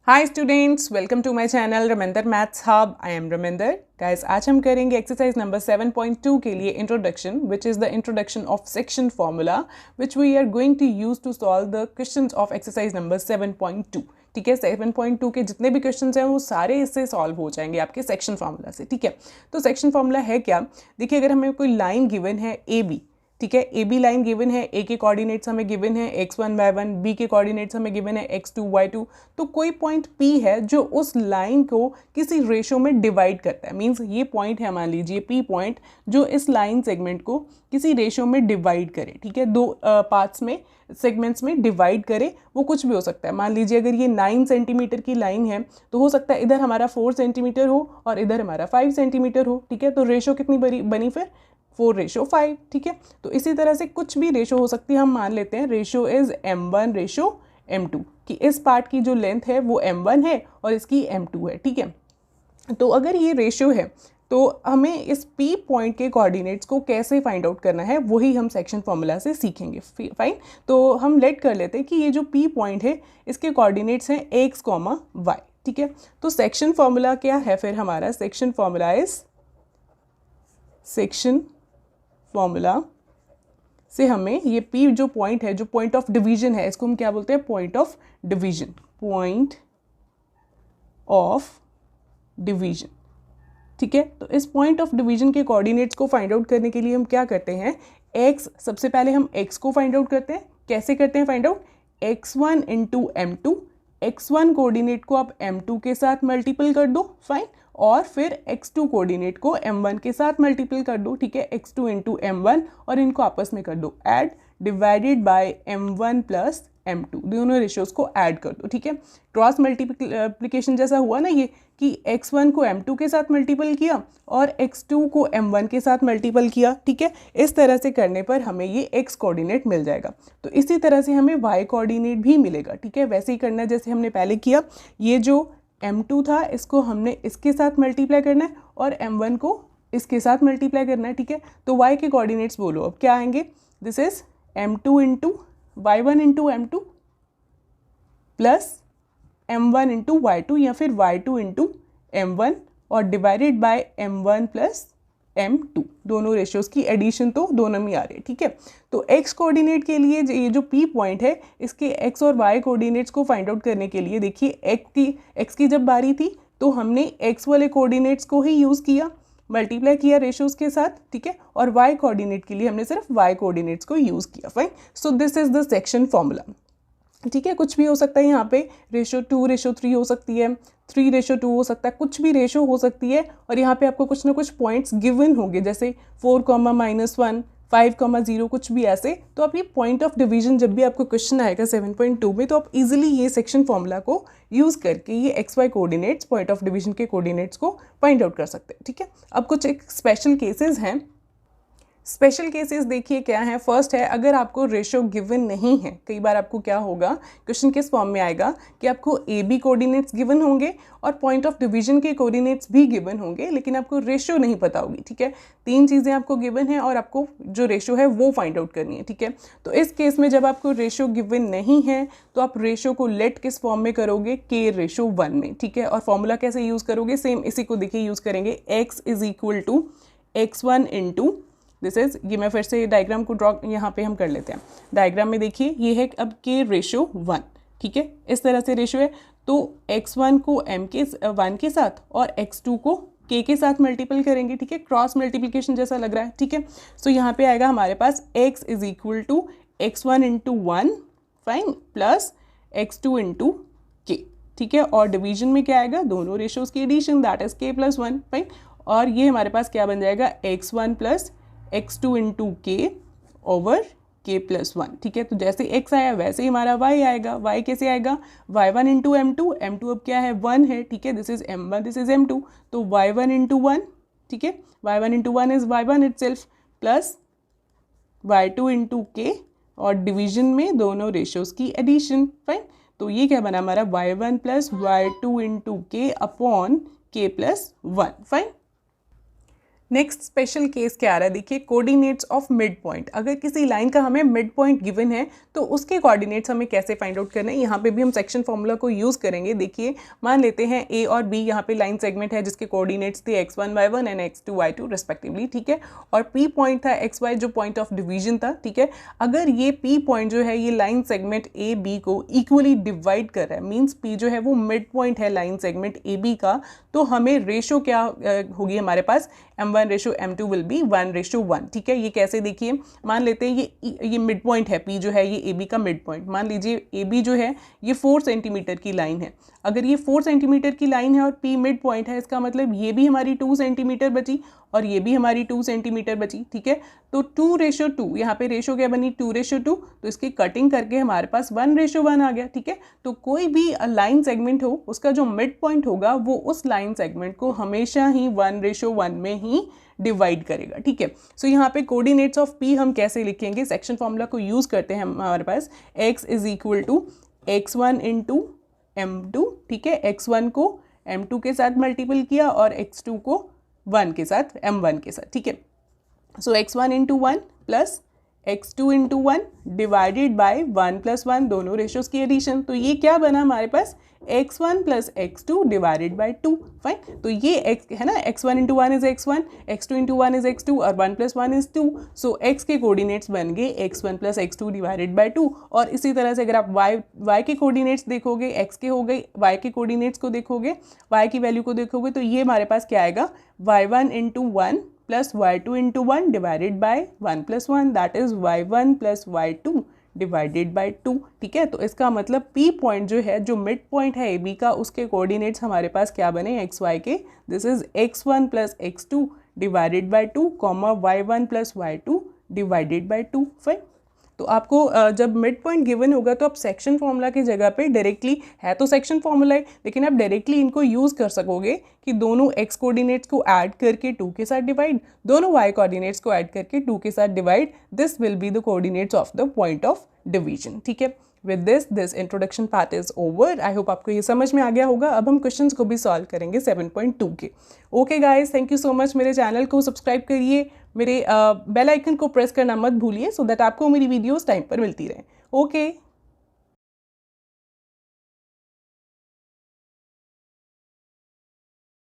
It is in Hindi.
Hi students, welcome to my channel Raminder maths hub. I am Raminder. Guys, आज हम करेंगे एक्सरसाइज नंबर 7.2 के लिए introduction, which is the introduction of section formula which we are going to use to solve the questions of exercise number 7.2। ठीक है, 7.2 के जितने भी क्वेश्चंस हैं वो सारे इससे सॉल्व हो जाएंगे आपके सेक्शन फॉर्मूला से। ठीक है, तो सेक्शन फॉर्मूला है क्या? देखिए, अगर हमें कोई लाइन गिवन है ए बी, ठीक है, ए बी लाइन गिवन है, ए के कोऑर्डिनेट्स हमें गिवन है x1 y1, बी के कोऑर्डिनेट्स हमें गिवन है x2 y2, तो कोई पॉइंट P है जो उस लाइन को किसी रेशो में डिवाइड करता है। मींस ये पॉइंट है, मान लीजिए P पॉइंट, जो इस लाइन सेगमेंट को किसी रेशो में डिवाइड करे। ठीक है, दो पार्ट्स में, सेगमेंट्स में डिवाइड करे। वो कुछ भी हो सकता है। मान लीजिए अगर ये 9 सेंटीमीटर की लाइन है तो हो सकता है इधर हमारा 4 सेंटीमीटर हो और इधर हमारा 5 सेंटीमीटर हो। ठीक है, तो रेशो कितनी बनी फिर 4:5। ठीक है, तो इसी तरह से कुछ भी रेशो हो सकती है। हम मान लेते हैं रेशो इज m1:m2 कि इस पार्ट की जो लेंथ है वो m1 है और इसकी m2 है। ठीक है, तो अगर ये रेशो है तो हमें इस P पॉइंट के कोऑर्डिनेट्स को कैसे फाइंड आउट करना है वही हम सेक्शन फॉर्मूला से सीखेंगे। फाइन, तो हम लेट कर लेते हैं कि ये जो P पॉइंट है इसके कोऑर्डिनेट्स हैं x, y। ठीक है, तो सेक्शन फॉर्मूला क्या है फिर हमारा? Section formula is, section formula से हमें ये P जो पॉइंट है, जो पॉइंट ऑफ डिवीजन है, इसको हम क्या बोलते हैं? Point of division. Point of division. ठीक है, तो इस पॉइंट ऑफ डिवीजन के कोऑर्डिनेट्स को फाइंड आउट करने के लिए हम क्या करते हैं? x, सबसे पहले हम x को फाइंड आउट करते हैं। कैसे करते हैं find out? x1 into m2, x1 coordinate को आप m2 के साथ मल्टीपल कर दो। फाइन, और फिर x2 कोऑर्डिनेट को m1 के साथ मल्टीपल कर दो। ठीक है, x2 इंटू m1 और इनको आपस में कर दो add, divided by m1 plus m2, दोनों रेशियोज को ऐड कर दो। ठीक है, क्रॉस मल्टीप्लिकेशन जैसा हुआ ना ये, कि x1 को m2 के साथ मल्टीपल किया और x2 को m1 के साथ मल्टीपल किया। ठीक है, इस तरह से करने पर हमें ये x कोऑर्डिनेट मिल जाएगा। तो इसी तरह से हमें y कोऑर्डिनेट भी मिलेगा। ठीक है, वैसे ही करना है जैसे हमने पहले किया। ये जो m2 था इसको हमने इसके साथ मल्टीप्लाई करना है और m1 को इसके साथ मल्टीप्लाई करना है। ठीक है, तो y के कोऑर्डिनेट्स बोलो अब क्या आएंगे? This is m2 into y1 into m2 plus m1 into y2 या फिर y2 इंटू m1 और divided by m1 plus m2, दोनों रेशियोज की एडिशन तो दोनों में आ रही है। ठीक है, तो x कोऑर्डिनेट के लिए ये जो P पॉइंट है इसके x और y कोऑर्डिनेट्स को फाइंड आउट करने के लिए देखिए x की जब बारी थी तो हमने x वाले कोऑर्डिनेट्स को ही यूज़ किया, मल्टीप्लाई किया रेशियोज के साथ। ठीक है, और y कोऑर्डिनेट के लिए हमने सिर्फ y कोऑर्डिनेट्स को यूज़ किया। Fine, so this is the section formula. ठीक है, कुछ भी हो सकता है यहाँ पे, रेशो 2:3 हो सकती है, 3:2 हो सकता है, कुछ भी रेशो हो सकती है। और यहाँ पे आपको कुछ ना कुछ पॉइंट्स गिवन होंगे, जैसे 4, -1, 5, 0, कुछ भी ऐसे। तो आप ये पॉइंट ऑफ डिवीजन जब भी आपको क्वेश्चन आएगा 7.2 में, तो आप इजीली ये सेक्शन फॉर्मूला को यूज़ करके ये XY coordinates, point of division के कोऑर्डिनेट्स को फाइंड आउट कर सकते हैं। ठीक है, अब कुछ एक स्पेशल केसेस हैं। स्पेशल केसेस देखिए क्या है। फर्स्ट है, अगर आपको रेशो गिवन नहीं है, कई बार आपको क्या होगा, क्वेश्चन किस फॉर्म में आएगा कि आपको ए बी कोऑर्डिनेट्स गिवन होंगे और पॉइंट ऑफ डिवीजन के कोऑर्डिनेट्स भी गिवन होंगे, लेकिन आपको रेशो नहीं पता होगी। ठीक है, 3 चीज़ें आपको गिवन है और आपको जो रेशो है वो फाइंड आउट करनी है। ठीक है, तो इस केस में जब आपको रेशो गिवन नहीं है तो आप रेशो को लेट किस फॉर्म में करोगे? k:1 में। ठीक है, और फॉर्मूला कैसे यूज़ करोगे? सेम इसी को देखिए यूज़ करेंगे, x is equal to x1 into, this is, ये मैं फिर से डायग्राम को ड्रॉ यहाँ पे हम कर लेते हैं। डायग्राम में देखिए ये है अब k:1। ठीक है, इस तरह से रेशो है, तो x1 को m1 के साथ और x2 को k के साथ मल्टीपल करेंगे। ठीक है, क्रॉस मल्टीप्लिकेशन जैसा लग रहा है। ठीक है, सो यहाँ पे आएगा हमारे पास x is equal to x1 into 1, fine, plus x2 into k। ठीक है, और डिवीजन में क्या आएगा? दोनों रेशोज की addition, that is k+1। Fine, और ये हमारे पास क्या बन जाएगा? x1 plus x2 into k over k+1। ठीक है, तो जैसे x आया वैसे ही हमारा y आएगा। y कैसे आएगा? y1 इंटू m2, m2 अब क्या है? 1 है। ठीक है, this is m1, this is m2, तो y1 इंटू 1। ठीक है, y1 into 1 is y1 itself, plus y2 into k और डिवीजन में दोनों रेशियोज की एडिशन। फाइन, तो ये क्या बना हमारा? y1 plus y2 into k upon k+1। Fine, next special case क्या आ रहा है, देखिए कोऑर्डिनेट्स ऑफ मिड पॉइंट। अगर किसी लाइन का हमें मिड पॉइंट गिवन है तो उसके कोऑर्डिनेट्स हमें कैसे फाइंड आउट करना है, यहाँ पे भी हम सेक्शन फॉर्मूला को यूज़ करेंगे। देखिए मान लेते हैं ए और बी यहाँ पे लाइन सेगमेंट है जिसके कोऑर्डिनेट्स थे x1 y1 and x2 y2 respectively, ठीक है। और पी पॉइंट था xy जो पॉइंट ऑफ डिवीजन था, ठीक है। अगर ये पी पॉइंट जो है ये लाइन सेगमेंट ए बी को इक्वली डिवाइड कर रहा है, मीन्स पी जो है वो मिड पॉइंट है लाइन सेगमेंट ए बी का, तो हमें रेशो क्या होगी हमारे पास, m1 ratio m2 will be 1:1, ठीक है। ये कैसे, देखिए मान लेते हैं ये मिड पॉइंट है, p जो है ये ab का मिड पॉइंट। मान लीजिए ab जो है ये 4 सेंटीमीटर की लाइन है। अगर ये 4 सेंटीमीटर की लाइन है और p मिड पॉइंट है, इसका मतलब ये भी हमारी 2 सेंटीमीटर बची और ये भी हमारी 2 सेंटीमीटर बची, ठीक है। तो 2:2, यहाँ पे रेशो क्या बनी 2:2, तो इसकी कटिंग करके हमारे पास 1:1 आ गया, ठीक है। तो कोई भी लाइन सेगमेंट हो उसका जो मिड पॉइंट होगा वो उस लाइन सेगमेंट को हमेशा ही 1:1 में ही डिवाइड करेगा, ठीक है। सो यहाँ पे कोऑर्डिनेट्स ऑफ p हम कैसे लिखेंगे, सेक्शन फॉर्मूला को यूज़ करते हैं हमारे पास x = x1 × m2, ठीक है। x1 को m2 के साथ मल्टीपल किया और x2 को 1 के साथ m1 के साथ, ठीक है। सो x1 × 1 plus x2 × 1 divided by 1 + 1, दोनों रेशोज़ की एडिशन। तो ये क्या बना हमारे पास x1 + x2 divided by 2, fine. तो ये x है ना, x1 × 1 is x1, x2 × 1 is x2 और 1 + 1 इज 2। सो x के कोऑर्डिनेट्स बन गए x1 + x2 डिवाइडेड बाय 2। और इसी तरह से अगर आप y के कोऑर्डिनेट्स देखोगे, x के हो गए, y के कोऑर्डिनेट्स को देखोगे, y की वैल्यू को देखोगे, तो ये हमारे पास क्या आएगा y1 × 1 plus y2 × 1 divided by 1 + 1, that is y1 plus y2 divided by 2, ठीक है। तो इसका मतलब P पॉइंट जो है, जो मिड पॉइंट है AB का, उसके कोऑर्डिनेट्स हमारे पास क्या बने xy के, this is x1 plus x2 divided by 2, y1 plus y2 divided by 2, fine. तो आपको जब मिड पॉइंट गिवन होगा तो आप सेक्शन फॉर्मूला की जगह पे डायरेक्टली, है तो सेक्शन फॉर्मूला है लेकिन आप डायरेक्टली इनको यूज़ कर सकोगे कि दोनों x कोऑर्डिनेट्स को ऐड करके 2 के साथ डिवाइड, दोनों y कोऑर्डिनेट्स को ऐड करके 2 के साथ divide, this will be the coordinates of the point of division, ठीक है। With this introduction part is over. I hope आपको ये समझ में आ गया होगा। अब हम क्वेश्चंस को भी सॉल्व करेंगे 7.2 के। Okay guys, thank you so much. मेरे चैनल को सब्सक्राइब करिए, मेरे बेल आइकन को प्रेस करना मत भूलिए सो दैट आपको मेरी वीडियोस टाइम पर मिलती रहे। ओके।